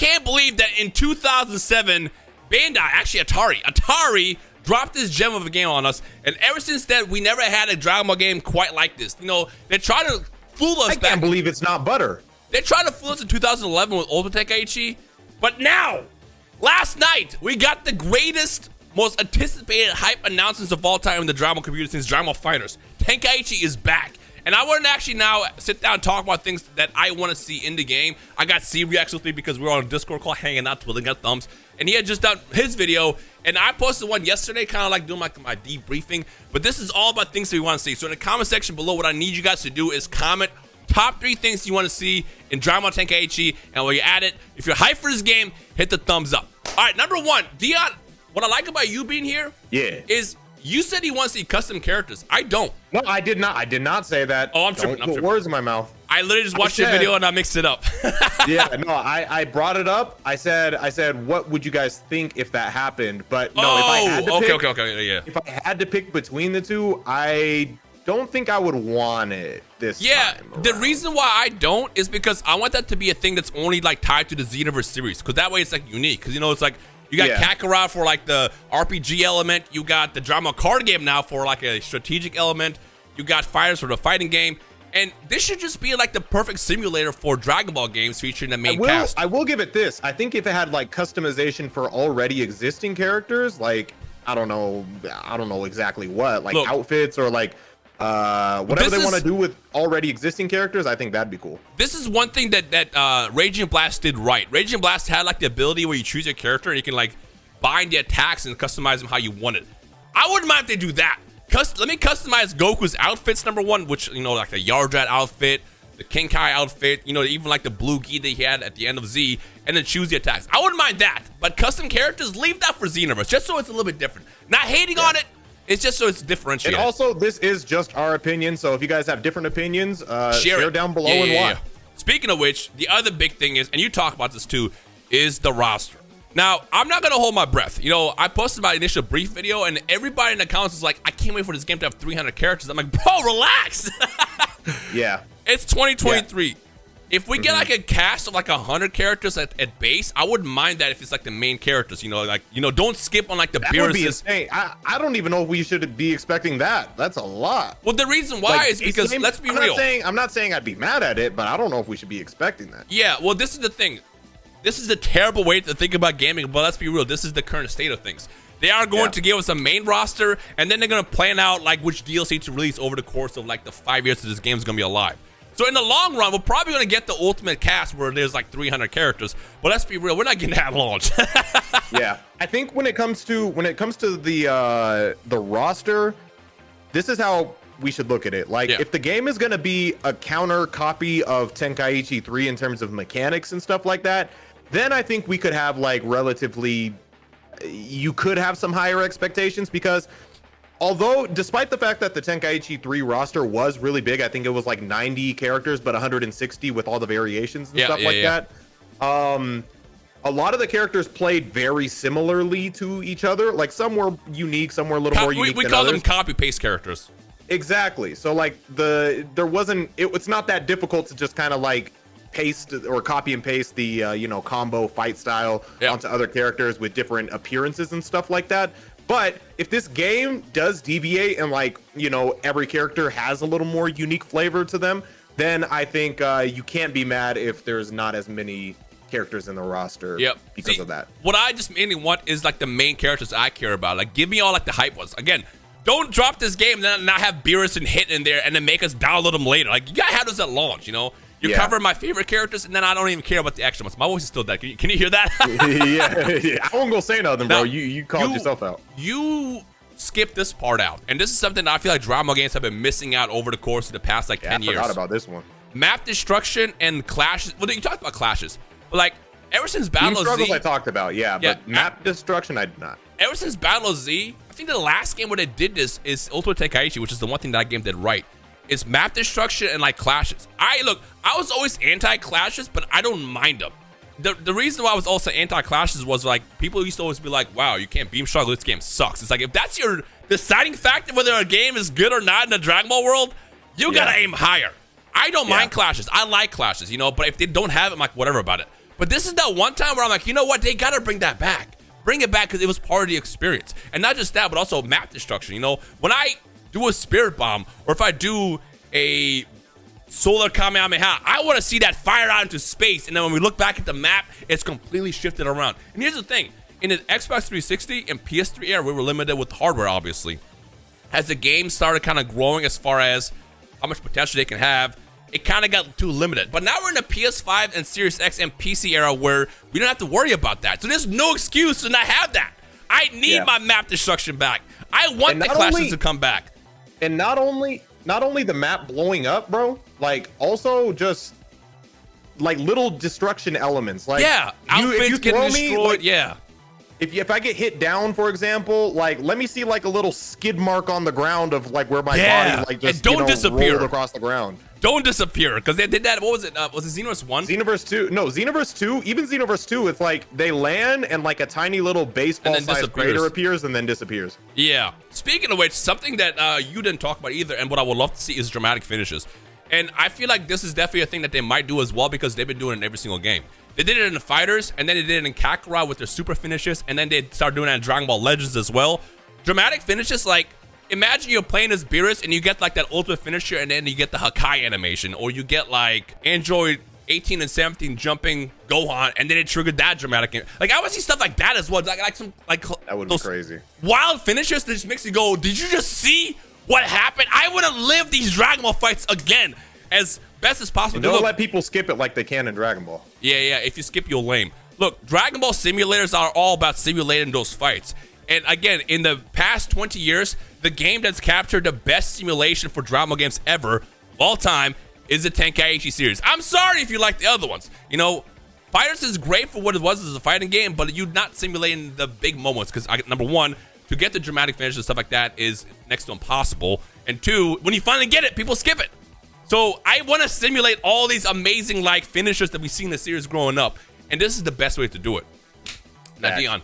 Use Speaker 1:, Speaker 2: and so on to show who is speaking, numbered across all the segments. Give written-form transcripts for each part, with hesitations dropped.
Speaker 1: can't believe that in 2007, Bandai, actually Atari dropped this gem of a game on us, and ever since then, we never had a Dragon Ball game quite like this. You know, they tried to fool us
Speaker 2: I can't believe it's not butter.
Speaker 1: They tried to fool us in 2011 with Ultimate Tenkaichi, but now, last night, we got the greatest, most anticipated hype announcements of all time in the Dragon Ball community since Dragon Ball FighterZ. Tenkaichi is back. And I want to actually now sit down and talk about things that I want to see in the game. I got C-Reacts with me because we were on a Discord call hanging out, twiddling our thumbs. And he had just done his video. And I posted one yesterday, kind of like doing my debriefing. But this is all about things that we want to see. So in the comment section below, what I need you guys to do is comment top 3 things you want to see in Dragon Ball Tenkaichi. And while you're at it, if you're hyped for this game, hit the thumbs up. All right, number 1, Dion, what I like about you being here is you said you want to see custom characters. I don't.
Speaker 2: No, I did not. I did not say that.
Speaker 1: Oh, I'm tripping.
Speaker 2: Don't put words in my mouth.
Speaker 1: I literally just watched your video and I mixed it up.
Speaker 2: Yeah, no, I brought it up. I said, what would you guys think if that happened? But no, if I had to pick,
Speaker 1: okay.
Speaker 2: If I had to pick between the two, I don't think I would want it this time around.
Speaker 1: The reason why I don't is because I want that to be a thing that's only like tied to the Xenoverse series, because that way it's like unique. Because you know it's like you got Kakarot for like the RPG element, you got the drama card game now for like a strategic element, you got Fighters for the fighting game, and this should just be like the perfect simulator for Dragon Ball games featuring the main cast.
Speaker 2: I will give it this. I think if it had like customization for already existing characters, like I don't know exactly what, like outfits or like whatever they want to do with already existing characters, I think that'd be cool.
Speaker 1: This is one thing that Raging Blast did right. Raging Blast had like the ability where you choose your character and you can like bind the attacks and customize them how you want it. I wouldn't mind if they do that. Let me customize Goku's outfits, number 1, which, you know, like the Yardrat outfit, the Kenkai outfit, you know, even like the blue gi that he had at the end of Z, and then choose the attacks. I wouldn't mind that, but custom characters, leave that for Xenoverse, just so it's a little bit different. Not hating on it. It's just so it's differentiated.
Speaker 2: And also, this is just our opinion, so if you guys have different opinions, share down below and why.
Speaker 1: Speaking of which, the other big thing is, and you talk about this too, is the roster. Now, I'm not going to hold my breath. You know, I posted my initial brief video, and everybody in the comments was like, I can't wait for this game to have 300 characters. I'm like, bro, relax.
Speaker 2: Yeah.
Speaker 1: It's 2023. Yeah. If we get like a cast of like 100 characters at base, I wouldn't mind that if it's like the main characters, you know, like, you know, don't skip on like the
Speaker 2: That would be insane. I don't even know if we should be expecting that. That's a lot.
Speaker 1: Well, the reason why is because, let's be real.
Speaker 2: I'm not saying I'd be mad at it, but I don't know if we should be expecting that.
Speaker 1: Yeah, well, this is the thing. This is a terrible way to think about gaming, but let's be real. This is the current state of things. They are going to give us a main roster, and then they're going to plan out like which DLC to release over the course of like the 5 years that this game is going to be alive. So in the long run, we're probably going to get the ultimate cast where there's like 300 characters. But let's be real, we're not getting that at launch.
Speaker 2: Yeah, I think when it comes to the roster, this is how we should look at it. Like, if the game is going to be a counter copy of Tenkaichi 3 in terms of mechanics and stuff like that, then I think we could have like you could have some higher expectations, because although despite the fact that the Tenkaichi 3 roster was really big, I think it was like 90 characters, but 160 with all the variations and stuff like that. A lot of the characters played very similarly to each other. Like some were unique, some were a little more unique
Speaker 1: we
Speaker 2: than
Speaker 1: call
Speaker 2: others.
Speaker 1: them copy-paste characters.
Speaker 2: Exactly. So like it's not that difficult to just kind of like paste or copy and paste the combo fight style onto other characters with different appearances and stuff like that. But if this game does deviate and like, you know, every character has a little more unique flavor to them, then I think you can't be mad if there's not as many characters in the roster because of that. What
Speaker 1: I just mainly want is like the main characters I care about. Like, give me all like the hype ones. Again, don't drop this game and then not have Beerus and Hit in there and then make us download them later. Like, you gotta have those at launch, you know? You cover my favorite characters, and then I don't even care about the action ones. My voice is still dead. Can you hear that?
Speaker 2: yeah. I won't go say nothing, bro. You called yourself out.
Speaker 1: You skipped this part out. And this is something that I feel like Dragon Ball games have been missing out over the course of the past, like, 10 years.
Speaker 2: I forgot about this one.
Speaker 1: Map destruction and clashes. Well, you talked about clashes. But, like, ever since Battle of Z...
Speaker 2: I talked about, but map destruction, I did not.
Speaker 1: Ever since Battle of Z, I think the last game where they did this is Ultimate Tenkaichi, which is the one thing that game did right. It's map destruction and like clashes. I was always anti-clashes, but I don't mind them. The reason why I was also anti-clashes was like people used to always be like, wow, you can't beam struggle, this game sucks. It's like, if that's your deciding factor whether a game is good or not in the Dragon Ball world, you gotta aim higher. I don't mind clashes. I like clashes, you know, but if they don't have it, I'm like, whatever about it. But this is that one time where I'm like, you know what? They got to bring that back. Bring it back because it was part of the experience. And not just that, but also map destruction. You know, when I do a spirit bomb or if I do a solar Kamehameha, I want to see that fire out into space. And then when we look back at the map, it's completely shifted around. And here's the thing. In the Xbox 360 and PS3 era, we were limited with hardware, obviously. As the game started kind of growing as far as how much potential they can have, it kind of got too limited. But now we're in the PS5 and Series X and PC era where we don't have to worry about that. So there's no excuse to not have that. I need my map destruction back. I want the clashes to come back.
Speaker 2: And not only the map blowing up, bro, like also just like little destruction elements. Like
Speaker 1: outfits
Speaker 2: if you
Speaker 1: getting
Speaker 2: destroyed,
Speaker 1: like,
Speaker 2: If I get hit down, for example, like let me see like a little skid mark on the ground of like where my body like just
Speaker 1: disappear
Speaker 2: rolled across the ground.
Speaker 1: Don't disappear, because they did that. What was it? Was it Xenoverse 1?
Speaker 2: Xenoverse 2. No, Xenoverse 2. Even Xenoverse 2, it's like they land and like a tiny little baseball-sized crater appears and then disappears.
Speaker 1: Yeah. Speaking of which, something that you didn't talk about either, and what I would love to see is dramatic finishes. And I feel like this is definitely a thing that they might do as well, because they've been doing it in every single game. They did it in the Fighters, and then they did it in Kakarot with their super finishes, and then they started doing it in Dragon Ball Legends as well. Dramatic finishes, like, imagine you're playing as Beerus and you get like that ultimate finisher and then you get the Hakai animation, or you get like Android 18 and 17 jumping Gohan and then it triggered that dramatic. Like I would see stuff like that as well. Like some like
Speaker 2: that would be crazy.
Speaker 1: Wild finishers that just makes you go, did you just see what happened? I want to live these Dragon Ball fights again as best as possible.
Speaker 2: And don't let people skip it like they can in Dragon Ball.
Speaker 1: Yeah. If you skip, you'll lame. Look, Dragon Ball simulators are all about simulating those fights. And again, in the past 20 years, the game that's captured the best simulation for Dragon Ball games ever of all time is the Tenkaichi series. I'm sorry if you like the other ones. You know, Fighters is great for what it was as a fighting game, but you're not simulating the big moments because, number one, to get the dramatic finish and stuff like that is next to impossible. And two, when you finally get it, people skip it. So I want to simulate all these amazing like finishers that we see in the series growing up. And this is the best way to do it. Now, Dion,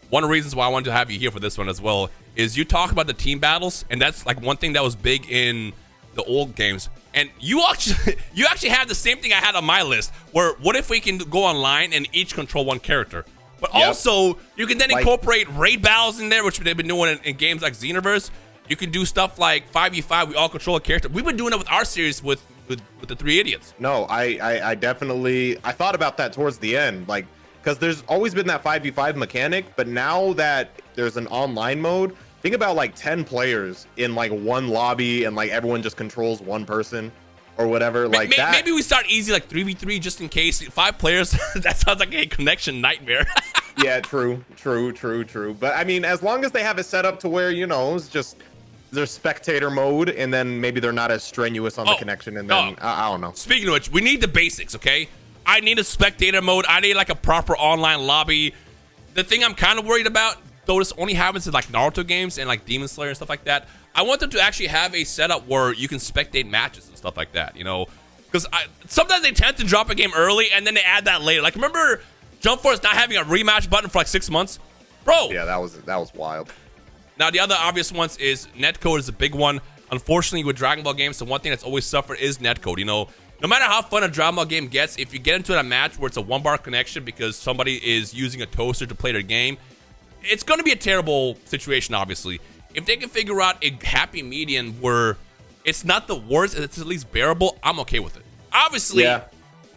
Speaker 1: one of the reasons why I wanted to have you here for this one as well is you talk about the team battles, and that's like one thing that was big in the old games. And you actually have the same thing I had on my list, where what if we can go online and each control one character? But also, you can then incorporate raid battles in there, which they've been doing in games like Xenoverse. You can do stuff like 5v5, we all control a character. We've been doing it with our series with the Three Idiots.
Speaker 2: No, I definitely, I thought about that towards the end, like, because there's always been that 5v5 mechanic, but now that there's an online mode, think about like 10 players in like one lobby and like everyone just controls one person or whatever. Like
Speaker 1: maybe we start easy, like 3v3 just in case. 5 players, that sounds like a connection nightmare.
Speaker 2: Yeah, true. But I mean, as long as they have it set up to where, you know, it's just there's spectator mode and then maybe they're not as strenuous on the connection and then I don't know.
Speaker 1: Speaking of which, we need the basics, okay? I need a spectator mode. I need like a proper online lobby. The thing I'm kind of worried about, though this only happens in like Naruto games and like Demon Slayer and stuff like that, I want them to actually have a setup where you can spectate matches and stuff like that, you know? Because sometimes they tend to drop a game early and then they add that later. Like, remember Jump Force not having a rematch button for like 6 months? Bro!
Speaker 2: Yeah, that was wild.
Speaker 1: Now, the other obvious ones is netcode is a big one. Unfortunately, with Dragon Ball games, the one thing that's always suffered is netcode, you know? No matter how fun a Dragon Ball game gets, if you get into a match where it's a one-bar connection because somebody is using a toaster to play their game, it's going to be a terrible situation, obviously. If they can figure out a happy median where it's not the worst, it's at least bearable, I'm okay with it. Obviously,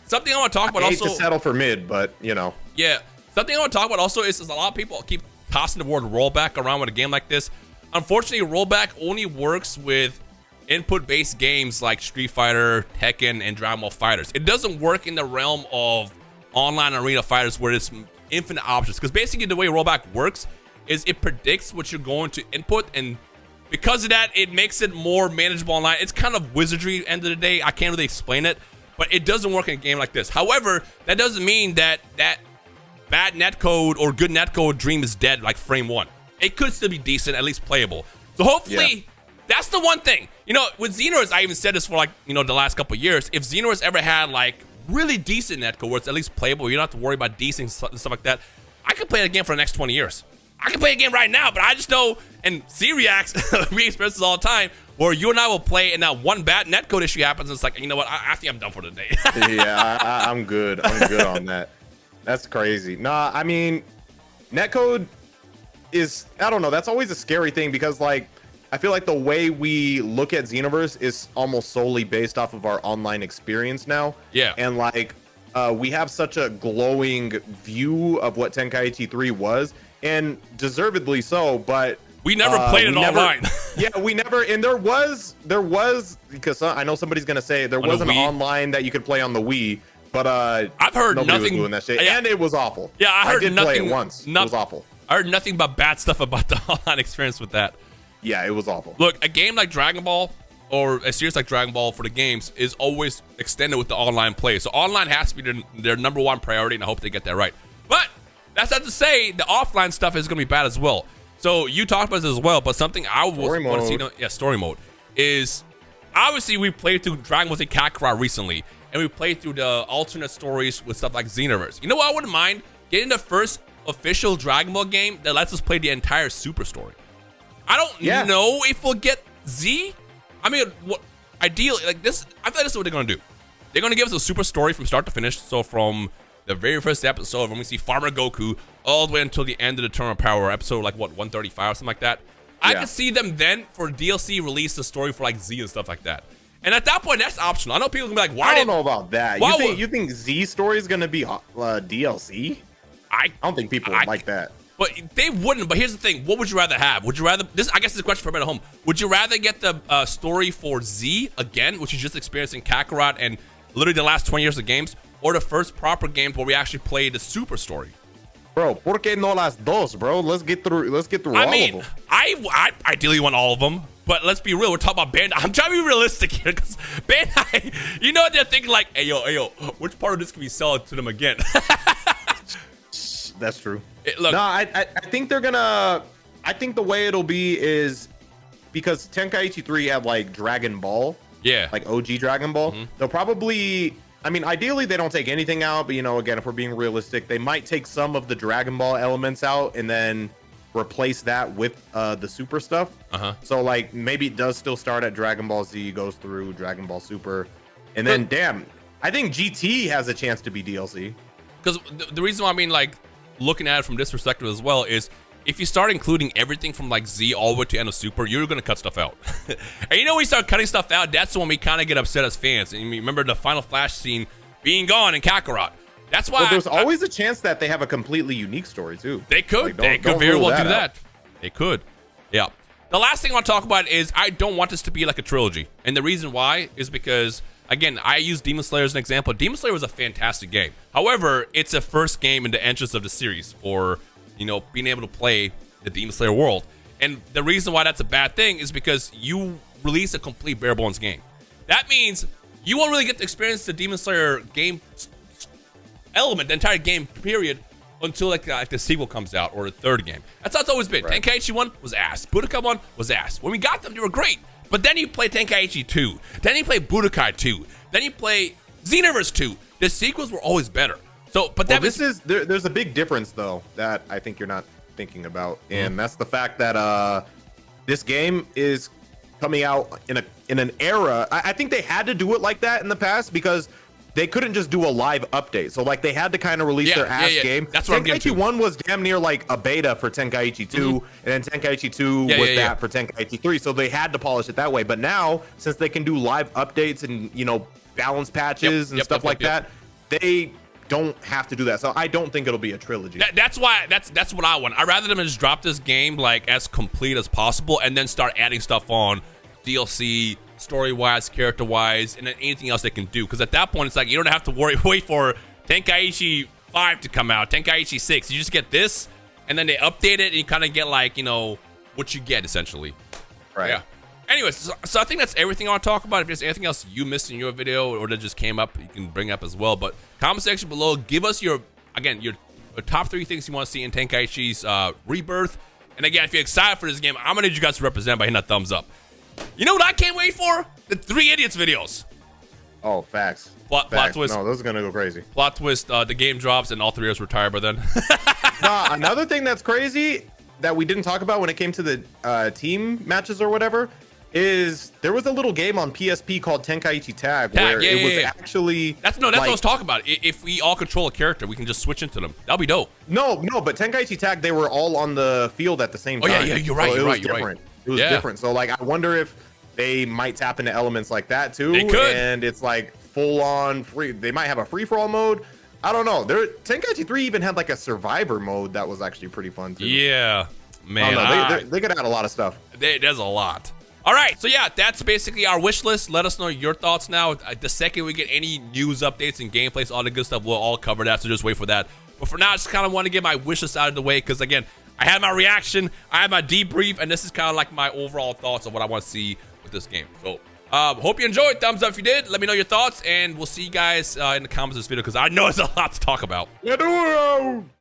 Speaker 1: something I want to talk about also...
Speaker 2: I hate to settle for mid, but, you know.
Speaker 1: Yeah. Something I want to talk about also is a lot of people keep tossing the word rollback around with a game like this. Unfortunately, rollback only works with input-based games like Street Fighter, Tekken, and Dragon Ball Fighters. It doesn't work in the realm of online arena fighters where it's infinite options. Because basically the way rollback works is it predicts what you're going to input, and because of that, it makes it more manageable online. It's kind of wizardry, end of the day. I can't really explain it, but it doesn't work in a game like this. However, that doesn't mean that bad netcode or good netcode dream is dead like frame 1. It could still be decent, at least playable. So hopefully... That's the one thing. You know, with Xenoverse, I even said this for like, you know, the last couple of years. If Xenoverse ever had like really decent netcode where it's at least playable, you don't have to worry about decent stuff like that, I could play the game for the next 20 years. I can play a game right now, but I just know, and C-Reacts, we experience this all the time, where you and I will play and that one bad netcode issue happens and it's like, you know what, I think I'm done for the day.
Speaker 2: Yeah, I'm good. I'm good on that. That's crazy. Nah, I mean, netcode is, I don't know, that's always a scary thing because like I feel like the way we look at Xenoverse is almost solely based off of our online experience now.
Speaker 1: Yeah.
Speaker 2: And like we have such a glowing view of what Tenkaichi 3 was, and deservedly so, but
Speaker 1: we never played it online.
Speaker 2: Yeah, we never, and there was because I know somebody's gonna say there was an online that you could play on the Wii, but
Speaker 1: I've heard nothing
Speaker 2: was doing that shit,
Speaker 1: yeah,
Speaker 2: and it was awful.
Speaker 1: Yeah, I heard
Speaker 2: did
Speaker 1: nothing.
Speaker 2: Play it once. It was awful.
Speaker 1: I heard nothing but bad stuff about the online experience with that.
Speaker 2: Yeah, it was awful.
Speaker 1: Look, a game like Dragon Ball or a series like Dragon Ball for the games is always extended with the online play. So online has to be their number one priority, and I hope they get that right. But that's not to say the offline stuff is going to be bad as well. So you talked about this as well, but something I want to see, story mode, is obviously we played through Dragon Ball Z Kakarot recently, and we played through the alternate stories with stuff like Xenoverse. You know what I wouldn't mind? Getting the first official Dragon Ball game that lets us play the entire Super story. I don't know if we'll get Z. I mean, what ideally, like this, I thought this is what they're gonna do. They're gonna give us a Super story from start to finish. So from the very first episode, when we see Farmer Goku, all the way until the end of the Turn of Power episode, like what 135 or something like that. I could see them then for DLC release the story for like Z and stuff like that. And at that point, that's optional. I know people can be like, "Why?"
Speaker 2: I don't know about that. You think Z story is gonna be DLC? I don't think people would like that.
Speaker 1: But they wouldn't. But here's the thing: what would you rather have? Would you rather this? I guess this is a question for everyone at home. Would you rather get the story for Z again, which you just experienced in Kakarot and literally the last 20 years of games, or the first proper games where we actually played the Super story?
Speaker 2: Bro, ¿por qué no las dos, bro? Let's get through all of them.
Speaker 1: I ideally want all of them, but let's be real. We're talking about Bandai. I'm trying to be realistic here because Bandai, you know what they're thinking? Like, hey yo, which part of this can we sell to them again?
Speaker 2: That's true.
Speaker 1: Look,
Speaker 2: no, I think they're gonna. I think the way it'll be is because Tenkaichi 3 had like Dragon Ball, like OG Dragon Ball. They'll probably. I mean, ideally they don't take anything out, but you know, again, if we're being realistic, they might take some of the Dragon Ball elements out and then replace that with the Super stuff. So like maybe it does still start at Dragon Ball Z, goes through Dragon Ball Super, and then damn, I think GT has a chance to be DLC.
Speaker 1: Because the reason why I mean like. Looking at it from this perspective as well is if you start including everything from like Z all the way to end of Super, you're gonna cut stuff out. And you know, when we start cutting stuff out, that's when we kind of get upset as fans. And you remember the Final Flash scene being gone in Kakarot. That's why
Speaker 2: there's always a chance that they have a completely unique story too.
Speaker 1: They could. Like, they could very well do that. They could. Yeah. The last thing I want to talk about is I don't want this to be like a trilogy, and the reason why is because. Again, I use Demon Slayer as an example. Demon Slayer was a fantastic game. However, it's a first game in the entrance of the series for, you know, being able to play the Demon Slayer world. And the reason why that's a bad thing is because you release a complete bare bones game. That means you won't really get to experience the Demon Slayer game element, the entire game period, until like the sequel comes out or the third game. That's how it's always been. Right. Tenkaichi 1 was ass. Budokai 1 was ass. When we got them, they were great. But then you play Tenkaichi 2. Then you play Budokai 2. Then you play Xenoverse 2. The sequels were always better. So, but that
Speaker 2: there's a big difference though that I think you're not thinking about, and that's the fact that this game is coming out in an era. I think they had to do it like that in the past because they couldn't just do a live update. So like they had to kind of release their ass game.
Speaker 1: That's what
Speaker 2: Tenkaichi 1 was damn near like a beta for Tenkaichi 2, and then Tenkaichi 2 was that for Tenkaichi 3. So they had to polish it that way. But now, since they can do live updates and, you know, balance patches and stuff like that, they don't have to do that. So I don't think it'll be a trilogy.
Speaker 1: That's why that's what I want. I'd rather them just drop this game like as complete as possible and then start adding stuff on DLC, story-wise, character-wise, and then anything else they can do. Because at that point, it's like you don't have to wait for Tenkaichi 5 to come out, Tenkaichi 6. You just get this, and then they update it, and you kind of get like, you know, what you get essentially.
Speaker 2: Right.
Speaker 1: Yeah. Anyways, so I think that's everything I want to talk about. If there's anything else you missed in your video or that just came up, you can bring up as well. But comment section below, give us your top 3 things you want to see in Tenkaichi's Rebirth. And again, if you're excited for this game, I'm gonna need you guys to represent by hitting that thumbs up. You know what I can't wait for? The 3 Idiots videos.
Speaker 2: Oh, facts.
Speaker 1: Plot twist.
Speaker 2: No, those are gonna go crazy.
Speaker 1: Plot twist. The game drops and all 3 of us retire by then.
Speaker 2: Another thing that's crazy that we didn't talk about when it came to the team matches or whatever. is there was a little game on PSP called Tenkaichi Tag where
Speaker 1: yeah,
Speaker 2: it was
Speaker 1: yeah.
Speaker 2: actually
Speaker 1: that's what I was talking about. If we all control a character, we can just switch into them. That'll be dope.
Speaker 2: No, but Tenkaichi Tag, they were all on the field at the same time.
Speaker 1: Oh yeah, you're right.
Speaker 2: So
Speaker 1: You're right.
Speaker 2: It was different. So like, I wonder if they might tap into elements like that too.
Speaker 1: They could.
Speaker 2: And it's like full on free. They might have a free for all mode. I don't know. Tenkaichi 3 even had like a survivor mode that was actually pretty fun too.
Speaker 1: Yeah, man.
Speaker 2: They could add a lot of stuff.
Speaker 1: There's a lot. All right, so yeah, that's basically our wish list. Let us know your thoughts now. The second we get any news updates and gameplays, all the good stuff, we'll all cover that, so just wait for that. But for now, I just kind of want to get my wish list out of the way because, again, I had my reaction, I had my debrief, and this is kind of like my overall thoughts of what I want to see with this game. So, hope you enjoyed. Thumbs up if you did. Let me know your thoughts, and we'll see you guys in the comments of this video because I know there's a lot to talk about.